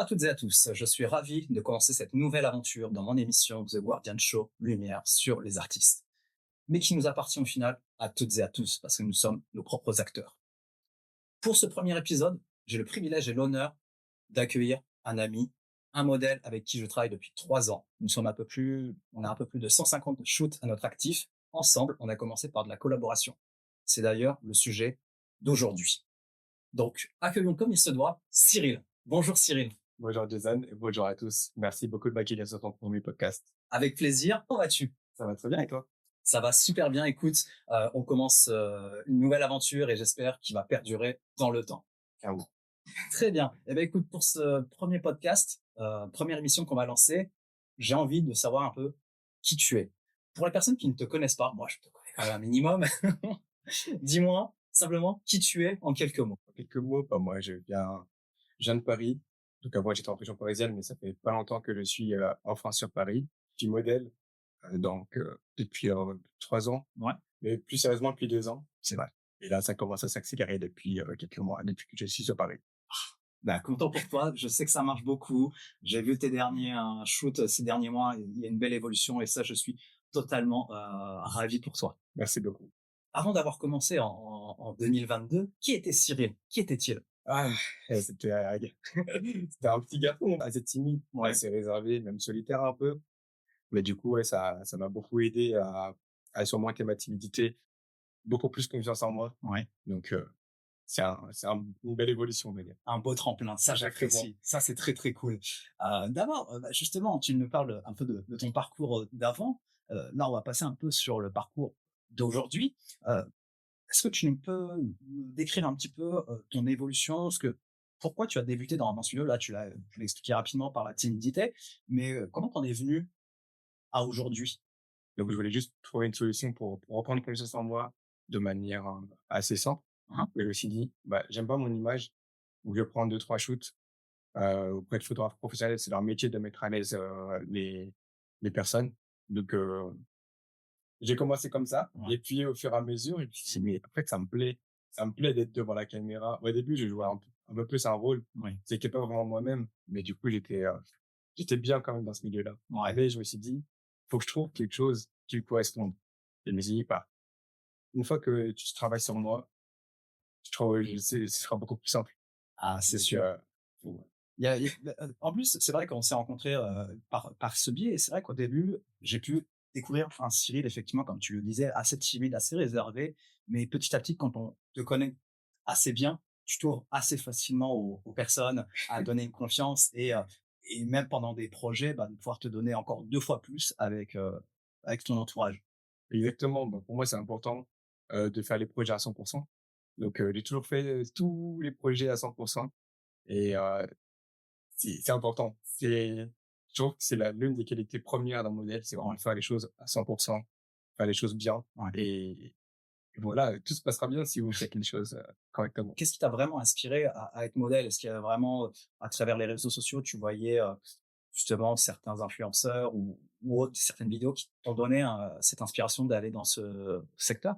à toutes et à tous, je suis ravi de commencer cette nouvelle aventure dans mon émission The Guardian Show, Lumière sur les artistes, mais qui nous appartient au final à toutes et à tous parce que nous sommes nos propres acteurs. Pour ce premier épisode, j'ai le privilège et l'honneur d'accueillir un ami, un modèle avec qui je travaille depuis 3 ans. On a un peu plus de 150 shoots à notre actif. Ensemble, on a commencé par de la collaboration. C'est d'ailleurs le sujet d'aujourd'hui. Donc, accueillons comme il se doit Cyril. Bonjour Cyril. Bonjour Jason et bonjour à tous. Merci beaucoup de m'accueillir sur ton premier podcast. Avec plaisir. Comment vas-tu? Ça va très bien et toi? Ça va super bien. Écoute, on commence une nouvelle aventure et j'espère qu'il va perdurer dans le temps. Ah oui. Très bien. Eh bien, écoute, pour ce premier podcast, première émission qu'on va lancer, j'ai envie de savoir un peu qui tu es. Pour les personnes qui ne te connaissent pas, moi je te connais quand même un minimum, dis-moi simplement qui tu es en quelques mots. En quelques mots, moi je viens de Paris. Donc avant j'étais en région parisienne, mais ça fait pas longtemps que je suis enfin sur Paris. Je suis modèle depuis 3 ans, Ouais, mais plus sérieusement depuis 2 ans. c'est vrai. Et là ça commence à s'accélérer depuis quelques mois, depuis que je suis sur Paris. Ben, content pour toi. Je sais que ça marche beaucoup. J'ai vu tes derniers shoots ces derniers mois. Il y a une belle évolution et ça, je suis totalement ravi pour toi. Merci beaucoup. Avant d'avoir commencé en 2022, qui était Cyril? Qui était-il? Ah, c'était un petit garçon assez timide, Ouais. assez réservé, même solitaire un peu. Mais du coup, ouais, ça m'a beaucoup aidé à surmonter ma timidité, beaucoup plus confiance en moi. Ouais. Donc, une belle évolution, on va dire. Un beau tremplin, ça Exactement. j'apprécie. Ça c'est très très cool. D'abord, justement, tu nous parles un peu de ton parcours d'avant. Là, on va passer un peu sur le parcours d'aujourd'hui. Euh, Est-ce que tu peux me décrire un petit peu ton évolution, pourquoi tu as débuté dans ce milieu? Là, tu l'as expliqué rapidement par la timidité, mais comment t'en es venu à aujourd'hui? Donc, je voulais juste trouver une solution pour reprendre confiance en moi de manière assez simple. Hein. Mais je me suis dit, j'aime pas mon image, donc je vais prendre 2-3 shoots auprès de photographes professionnels. C'est leur métier de mettre à l'aise les personnes. Donc, j'ai commencé comme ça, Ouais. et puis au fur et à mesure, et puis mais en fait, ça me plaît d'être devant la caméra. Au début, je jouais un peu plus un rôle, Oui. c'était pas vraiment moi-même, mais du coup, j'étais bien quand même dans ce milieu-là. Ouais. Mais je me suis dit: «Faut que je trouve quelque chose qui me corresponde». Et je me suis dit: une fois que tu travailles sur moi, je trouve ce sera beaucoup plus simple». Ah, c'est Donc, sûr. En plus, c'est vrai qu'on s'est rencontrés par ce biais, et c'est vrai qu'au début, j'ai pu découvrir un Cyril, effectivement, comme tu le disais, assez timide, assez réservé, mais petit à petit, quand on te connaît assez bien, tu t'ouvres assez facilement aux personnes, à donner une confiance, et même pendant des projets, de pouvoir te donner encore 2 fois plus avec ton entourage. exactement, pour moi, c'est important, de faire les projets à 100. Donc, j'ai toujours fait tous les projets à 100, et c'est important. Je trouve que c'est l'une des qualités premières d'un modèle, c'est vraiment de faire les choses à 100, faire les choses bien, Ouais. et voilà, tout se passera bien si vous faites les choses correctement. Qu'est-ce qui t'a vraiment inspiré à être modèle? Est-ce qu'il y a vraiment, à travers les réseaux sociaux, tu voyais, justement certains influenceurs ou autres, certaines vidéos qui t'ont donné, cette inspiration d'aller dans ce secteur?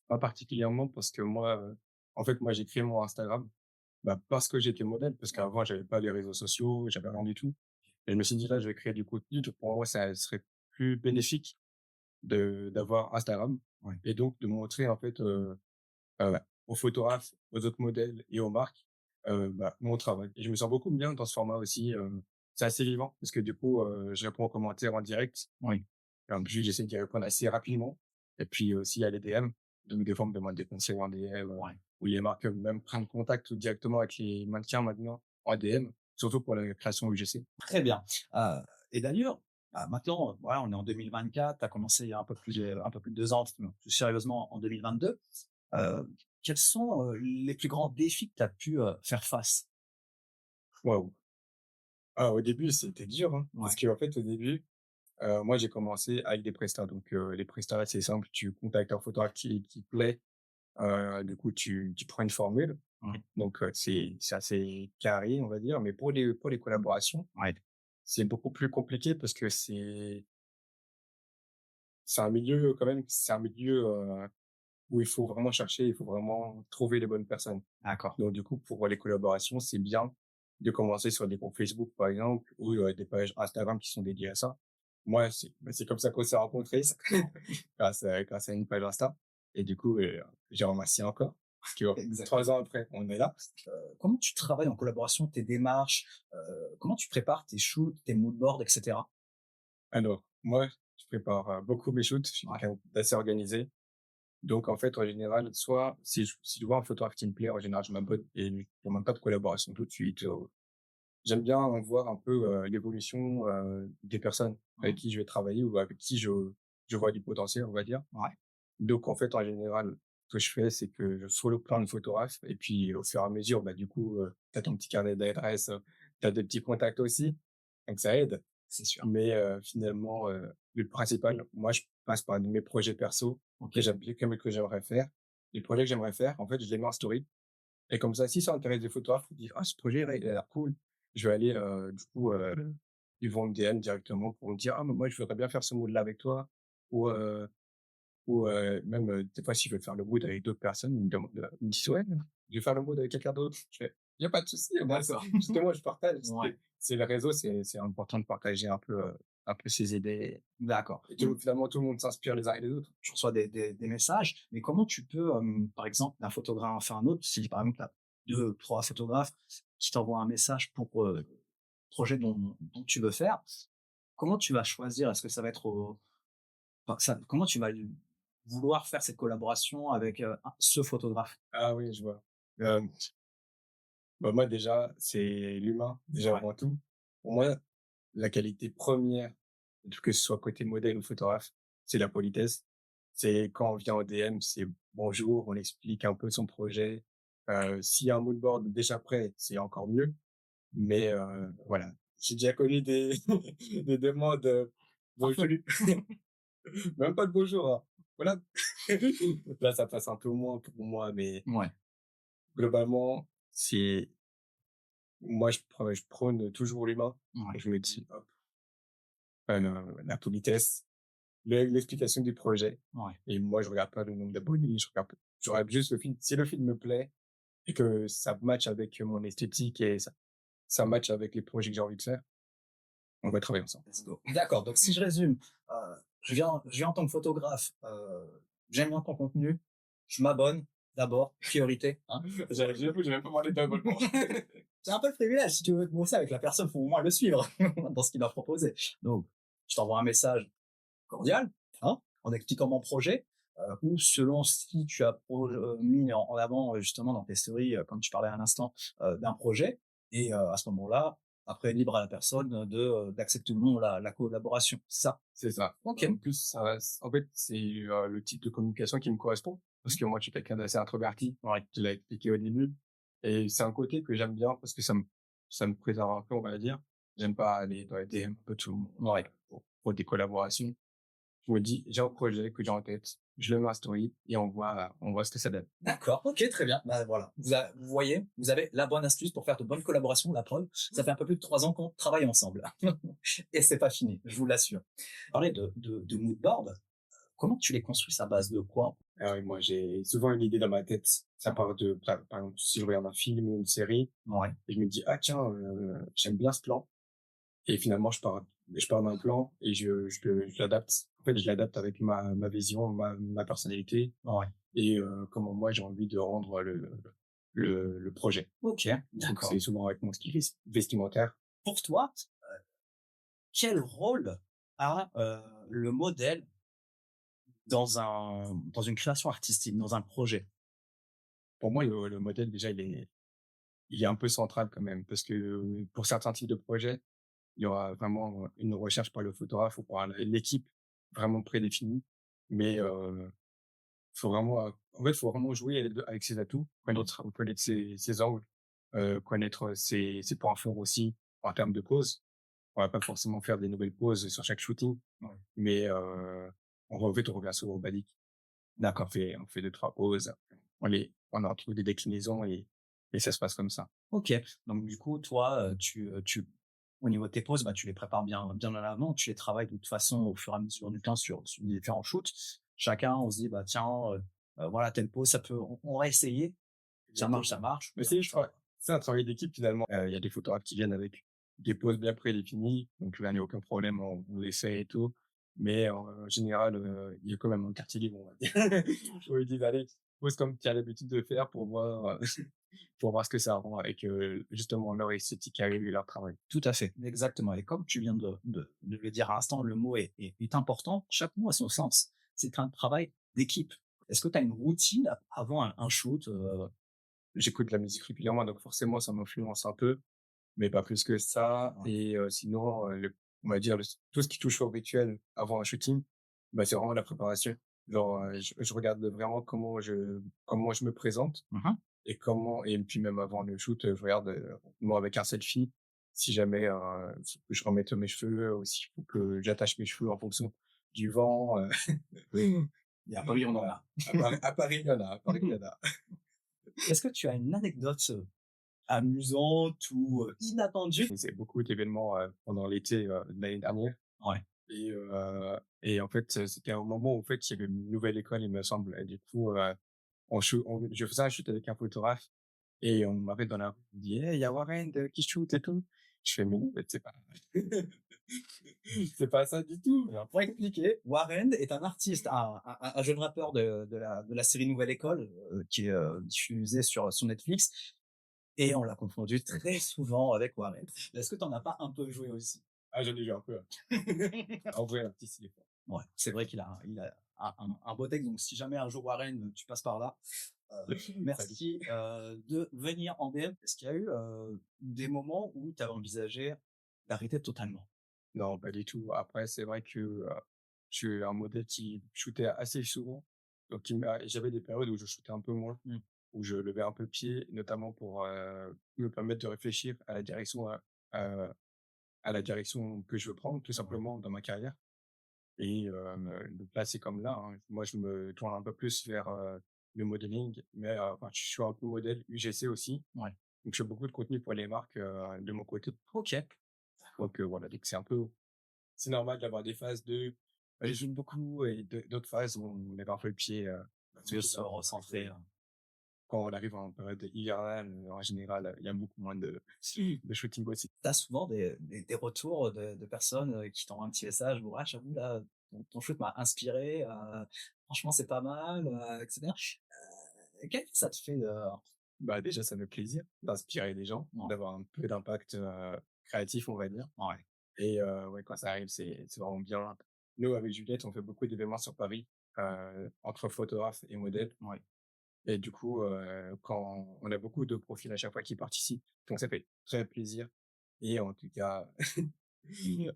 Pas particulièrement parce que moi, en fait, moi, j'ai créé mon Instagram, parce que j'étais modèle, parce qu'avant, j'avais pas les réseaux sociaux, j'avais rien du tout, et je me suis dit: «Là, je vais créer du contenu». Donc pour moi, ça serait plus bénéfique d'avoir Instagram, Ouais. et donc de montrer en fait, aux photographes, aux autres modèles et aux marques, mon travail, et je me sens beaucoup bien dans ce format aussi. C'est assez vivant parce que du coup, je réponds aux commentaires en direct, Oui. et en plus, j'essaie d'y répondre assez rapidement, et puis aussi, il y a les DM. Donc des fois, on me demande des conseils en DM, Ouais. ou les marques même prennent contact directement avec les mannequins maintenant en DM, surtout pour la création UGC. Très bien. Heu et d'ailleurs, maintenant, voilà, on est en 2024, tu as commencé il y a un peu plus de 2 ans, plus sérieusement en 2022. Heu, Quels sont, les plus grands défis que tu as pu, faire face? Waouh! Ah, au début, c'était dur, hein, Ouais. parce qu'en fait, au début, moi, j'ai commencé avec des prestats. Donc, les prestats, c'est simple, tu contactes un photographe qui te plaît, du coup, tu prends une formule. Ouais. Donc, c'est assez carré, on va dire. Mais pour les collaborations, Ouais. c'est beaucoup plus compliqué parce que c'est un milieu quand même, c'est un milieu, où il faut vraiment chercher, il faut vraiment trouver les bonnes personnes. D'accord. Donc du coup, pour les collaborations, c'est bien de commencer sur des groupes Facebook, par exemple, ou des pages Instagram qui sont dédiées à ça. Moi, c'est comme ça qu'on s'est rencontrés, grâce à une page Insta. Et du coup, j'ai remercié encore, parce que Exactement. 3 ans après, on est là. Comment tu travailles en collaboration, tes démarches, comment tu prépares tes shoots, tes mood boards, et cetera? Alors, moi, je prépare beaucoup mes shoots. Je suis Ouais, quelqu'un d'assez organisé. Donc, en fait, en général, soit si je vois un photographe qui me plaît, en général, je m'abonne et je demande pas de collaboration tout de suite. J'aime bien voir un peu l'évolution des personnes avec mmh, qui je vais travailler ou avec qui je vois du potentiel, on va dire. ouais, Donc, en fait, en général, ce que je fais, c'est que je follow plein de photographes et puis au fur et à mesure, bah, du coup, tu as ton petit carnet d'adresses, tu as des petits contacts aussi, donc ça aide. c'est sûr. Mais finalement, le principal, moi, je passe par mes projets perso OK, que j'aimerais faire. Les projets que j'aimerais faire, en fait, je les mets en story et comme ça, si ça intéresse des photographes, ils disent: «Ah, ce projet, là, il a l'air cool». Je vais aller, du coup, ils vont me DM directement pour me dire: «Ah, mais moi, je voudrais bien faire ce mood-là avec toi» ou même, des fois, si je veux faire le mood avec d'autres personnes, ils me disent: «Ouais, je vais faire le mood avec quelqu'un d'autre». Je fais: «Il y a pas de souci, moi, d'accord. justement, je partage». Ouais, C'est le réseau, c'est important de partager un peu ses idées d'accord. et finalement, tout le monde s'inspire les uns et les autres. Tu reçois des messages, mais comment tu peux, par exemple, d'un photographe à un autre, si par exemple, tu as 2-3 photographes qui t'envoient un message pour, projet dont tu veux faire, comment tu vas choisir? Est-ce que ça va être enfin, comment tu vas vouloir faire cette collaboration avec, ce photographe? Ah oui, je vois. Hem, Bah, moi, déjà, c'est l'humain, déjà, Ouais, avant tout. Pour moi, la qualité première, que ce soit côté modèle ou photographe, c'est la politesse. C'est quand on vient en DM, c'est bonjour, on explique un peu son projet. S'il y a un mood board déjà prêt, c'est encore mieux. Mais voilà, j'ai déjà connu des des demandes, bonjour, farfelu. même pas de bonjour, hein. Voilà. Là, ça passe un peu moins pour moi, mais Ouais, globalement, c'est moi, je prône toujours l'humain. ouais, Je me dis: «Hop, la politesse, l'explication du projet» ouais. et moi, je regarde pas le nombre d'abonnés, je regarde juste le film. Si le film me plaît et que ça match avec mon esthétique et ça match avec les projets que j'ai envie de faire, on va travailler ensemble. Let's go. D'accord, donc si je résume, je viens en tant que photographe, j'aime bien ton contenu, je m'abonne d'abord, priorité, hein. J'avoue, j'ai même pas parlé d'abonnement. C'est un peu le privilège, si tu veux bosser avec la personne, faut au moins le suivre dans ce qu'il m'a proposé. Donc, je t'envoie un message cordial, hein, en expliquant mon projet, ou selon si tu as mis en avant justement dans tes stories, comme tu parlais à l'instant, d'un projet. Et à ce moment-là, après libre à la personne d'accepter ou non la collaboration. Ça. C'est ça. Ok. En plus, en fait, c'est le type de communication qui me correspond parce que moi, je suis quelqu'un d'assez introverti, Ouais. je l'ai expliqué au début et c'est un côté que j'aime bien parce que ça me préserve un peu, on va dire. J'aime pas aller dans les DM un peu tout le monde, Ouais. pour des collaborations. Je me dis: «J'ai un projet que j'ai en tête, je le mets en story et on voit ce que ça donne». D'accord. Ok, très bien. Bah voilà. Vous voyez, vous avez la bonne astuce pour faire de bonnes collaborations. La preuve, ça fait un peu plus de 3 ans qu'on travaille ensemble. Et c'est pas fini, je vous l'assure. Parler de mood board. Comment tu les construis? Ça base de quoi? Ah oui, moi, j'ai souvent une idée dans ma tête. Ça part par exemple, si je regarde un film ou une série Ouais, et je me dis: «Ah tiens, j'aime bien ce plan». Et finalement, je pars d'un plan et je l'adapte. En fait, je l'adapte avec ma vision, ma personnalité ouais. et comment moi j'ai envie de rendre le projet. OK, Donc d'accord. c'est souvent avec mon style vestimentaire. Pour toi, quel rôle a, le modèle dans une création artistique, dans un projet? Pour moi, le modèle déjà, il est un peu central quand même parce que pour certains types de projets, il y aura vraiment une recherche par le photographe ou par l'équipe vraiment prédéfinie. Mais faut vraiment, en fait, faut vraiment jouer avec ses atouts, connaître ses angles, connaître ses points forts aussi en termes de poses. On va pas forcément faire des nouvelles poses sur chaque shooting, Ouais, mais en fait, on revient souvent au basique. d'accord. On fait 2-3 poses, on en trouve des déclinaisons et ça se passe comme ça. OK, donc du coup, toi, au niveau de tes poses, bah, tu les prépares bien en amont, tu les travailles de toute façon au fur et à mesure du temps sur les différents shoots. Chacun, on se dit: «Bah, tiens, voilà telle pose, ça peut on va essayer, ça marche, Exactement. ça marche». Mais si, je travaille. C'est un travail d'équipe finalement. Il y a des photographes qui viennent avec des poses bien prédéfinies, donc là, il n'y a aucun problème, on essaie et tout. Mais en général, il y a quand même un quartier libre, on va dire. Où ils disent: «Allez, pose comme tu as l'habitude de faire pour voir, pour voir ce que ça rend avec, justement leur esthétique à eux et leur travail». Tout à fait, exactement. Et comme tu viens de le dire à l'instant, le mot est important. Chaque mot a son sens. C'est un travail d'équipe. Est-ce que tu as une routine avant un shoot? J'écoute de la musique régulièrement, donc forcément ça m'influence un peu, mais pas plus que ça. Ouais. Et sinon, on va dire tout ce qui touche au rituel avant un shooting, bah, c'est vraiment la préparation. Genre, je regarde vraiment comment je me présente Mmh. et puis même avant le shoot, je regarde, moi avec un selfie, si jamais, faut que je remette mes cheveux ou s'il faut que j'attache mes cheveux en fonction du vent, Et à Paris, on en voilà. a. À Paris, il y en a, à Paris, il y en a. Est-ce que tu as une anecdote, amusante ou, inattendue? C'est beaucoup d'événements, pendant l'été, de l'année dernière. Ouais. Et en fait, c'était un moment où, en fait, il y avait une nouvelle école, il me semble. Et du coup, je faisais un shoot avec un photographe et on m'arrête dans la rue, il me dit: «Hey, il y a Warren qui shoot et tout». Je fais: «Mais non, en fait, c'est pas c'est pas ça du tout». Alors pour expliquer, Warren est un artiste, un jeune rappeur de la série Nouvelle École, qui est, diffusée sur Netflix, et on l'a confondu très souvent avec Warren. Est-ce que tu en as pas un peu joué aussi? Ah, j'en ai eu un peu, hein. En vrai, l'artiste, il est fort. Ouais, c'est vrai qu'il a un beau texte, donc si jamais un jour Warren, tu passes par là, Salut. merci, de venir en DM. Est-ce qu'il y a eu, des moments où tu avais envisagé d'arrêter totalement? Non, pas du tout. Après, c'est vrai que, je suis un modèle qui shootait assez souvent, donc j'avais des périodes où je shootais un peu moins, Mmh. où je levais un peu le pied, notamment pour, me permettre de réfléchir à la direction que je veux prendre, tout Ouais. simplement, dans ma carrière. Et donc là, c'est comme là, hein. Moi, je me tourne un peu plus vers, le modeling, mais enfin, je suis un peu modèle UGC aussi, Ouais. donc je fais beaucoup de contenu pour les marques, de mon côté. OK. Donc voilà, donc c'est normal d'avoir des phases de je zoome beaucoup et d'autres phases où on lève un peu le pied, De surtout se recentrer, quand on arrive en période hivernale, en général, il y a beaucoup moins de shooting aussi. tu souvent des retours de personnes, qui t'envoient un petit message: «Ouais, j'avoue là, ton shoot m'a inspiré, franchement c'est pas mal», et cetera. Qu'est-ce que ça te fait de Bah, déjà, ça me fait plaisir d'inspirer des gens, ouais, d'avoir un peu d'impact, créatif, on va dire. ouais, Et ouais, quand ça arrive, c'est vraiment bien. Nous, avec Juliette, on fait beaucoup d'événements sur Paris, entre photographes et modèles. ouais. Et du coup, quand on a beaucoup de profils à chaque fois qui participent, donc ça fait très plaisir. Et en tout cas,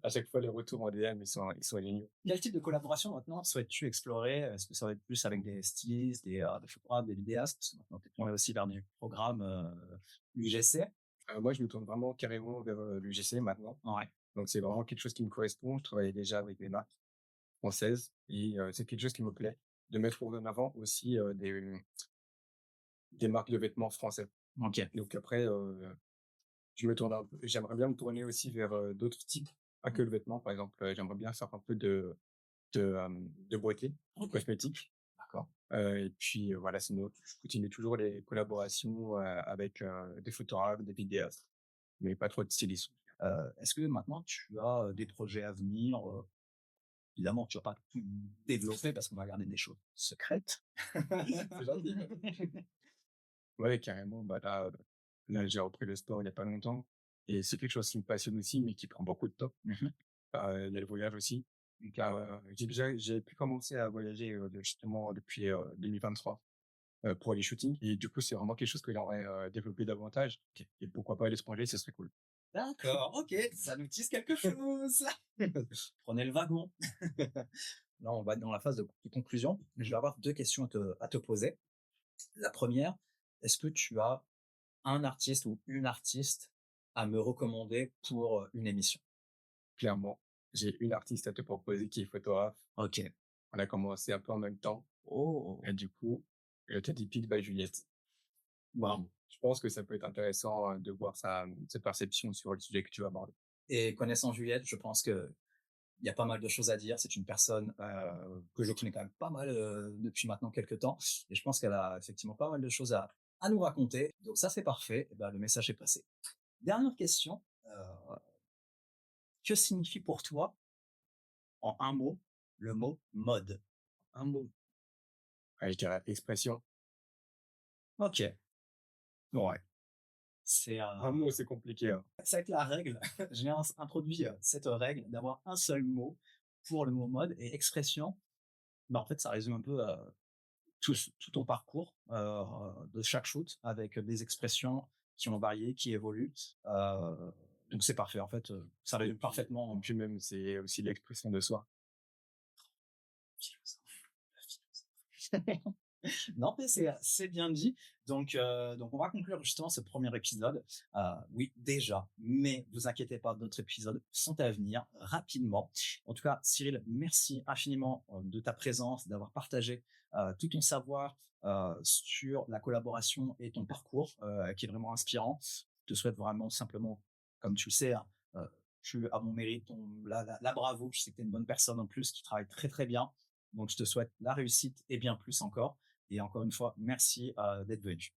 à chaque fois, les retours en DM, ils sont géniaux. Quel type de collaboration maintenant souhaites-tu explorer? Est-ce que ça va être plus avec des stylistes, des photographes, des vidéastes? Parce que maintenant tu es tourné aussi vers des programmes, UGC. Moi, je me tourne vraiment carrément vers, l'UGC maintenant. Ouais, Donc c'est vraiment quelque chose qui me correspond. Je travaillais déjà avec des marques françaises et c'est quelque chose qui me plaît de mettre en avant aussi, des marques de vêtements français. OK. Donc après, je me tourne un peu j'aimerais bien me tourner aussi vers, d'autres types, pas Mmh. que le vêtement. Par exemple, j'aimerais bien faire un peu de beauté, OK, cosmétique, d'accord. et puis, voilà, sinon je continue toujours les collaborations, avec, des photographes, des vidéastes, mais pas trop de stylistes. Est-ce que maintenant tu as, des projets à venir? Évidemment, tu vas pas tout développer parce qu'on va garder des choses secrètes. C'est gentil. Ouais, carrément. Bah, là, j'ai repris le sport il y a pas longtemps et c'est quelque chose qui me passionne aussi, mais qui prend beaucoup de temps. Mmh. Il y a le voyage aussi. Donc, j'ai pu commencer à voyager, justement depuis, 2023, pour les shootings et du coup, c'est vraiment quelque chose que j'aimerais, développer davantage. OK. Et pourquoi pas à l'étranger, ce serait cool. D'accord, OK, ça nous tisse quelque chose. Prenez le wagon. Là, on va être dans la phase de conclusion. Je vais avoir 2 questions à te poser. La première, est-ce que tu as un artiste ou une artiste à me recommander pour, une émission? Clairement, j'ai une artiste à te proposer qui est photographe. OK. On a commencé un peu en même temps Oh! et du coup, je te dis Pick by Juliette. Waouh! Je pense que ça peut être intéressant, de voir sa perception sur le sujet que tu vas aborder. Et connaissant Juliette, je pense qu'il y a pas mal de choses à dire. C'est une personne, que je connais quand même pas mal, depuis maintenant quelques temps, et je pense qu'elle a effectivement pas mal de choses à nous raconter. Donc ça, c'est parfait. Et ben, le message est passé. Dernière question. Que signifie pour toi, en un mot, le mot mode? Un mot. Ouais, je dirais expression. Ok. Ouais. C'est Un mot, c'est compliqué, hein. c'est avec la règle. J'ai introduit cette règle d'avoir un seul mot pour le mot mode et expression. Bah, en fait, ça résume un peu tout ton parcours de chaque shoot avec des expressions qui ont varié, qui évoluent. Donc c'est parfait. En fait, ça Et résume puis parfaitement. puis même, c'est aussi l'expression de soi. Non, mais c'est bien dit. Donc on va conclure justement ce premier épisode. Oui, déjà, mais vous inquiétez pas, d'autres épisodes sont à venir rapidement. En tout cas, Cyril, merci infiniment de ta présence, d'avoir partagé tout ton savoir sur la collaboration et ton parcours, qui est vraiment inspirant. Je te souhaite vraiment simplement, comme tu le sais, hein, tu as mon mérite, la bravo. Je sais que tu es une bonne personne en plus qui travaille très très bien. Donc je te souhaite la réussite et bien plus encore. Et encore une fois, merci d'être venu.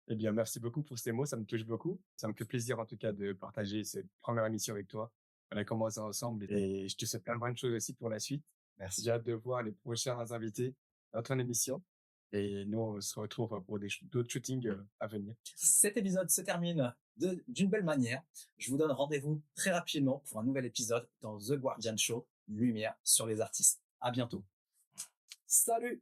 Eh bien, merci beaucoup pour ces mots, ça me touche beaucoup. Ça me fait plaisir, en tout cas, de partager cette première émission avec toi. On a commencé ensemble et je te souhaite plein de bonnes choses aussi pour la suite. Merci. J'ai hâte de voir les prochains invités dans ton émission et nous, on se retrouve pour d'autres shootings à venir. Cet épisode se termine d'une belle manière. Je vous donne rendez-vous très rapidement pour un nouvel épisode dans The Guardian Show, lumière sur les artistes. À bientôt. Salut!